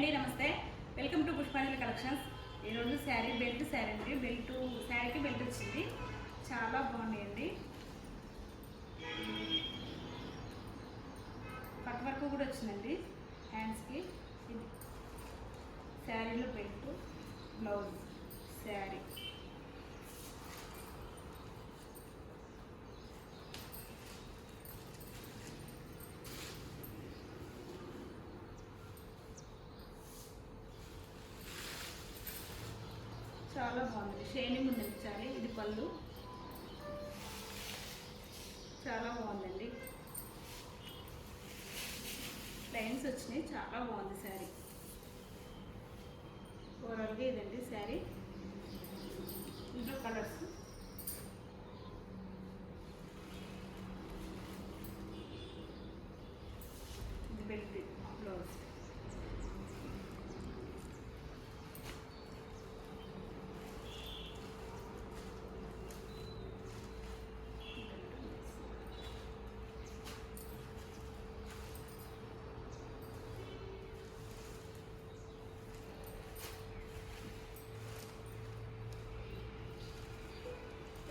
అండి, నమస్తే. Welcome to పుష్పాంజలి కలెక్షన్స్. ఈరోజు శారీ బెల్ట్ శారీ అండి. శారీకి బెల్ట్ వచ్చింది, చాలా బాగున్నాయండి. కట్ వర్క్ కూడా వచ్చిందండి హ్యాండ్స్కి. ఇది శారీలో బెల్ట్, బ్లౌజ్, శారీ. చాలా బాగుంది, షైనింగ్ ఉందండి శారీ. ఇది పళ్ళు, చాలా బాగుందండి. లైన్స్ వచ్చినాయి, చాలా బాగుంది శారీ. ఓవరాల్గా ఇదండి శారీ. ఇంట్లో కలర్స్ ఇది belt, blouse.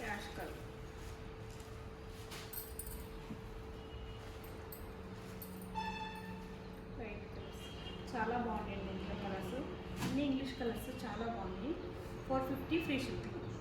Ash colour, white colours చాలా బాగున్నాయండి. ఇంట్లో కలర్స్ అన్ని ఇంగ్లీష్ కలర్స్ చాలా బాగున్నాయి. 450 ఫ్రీ షిప్పింగ్.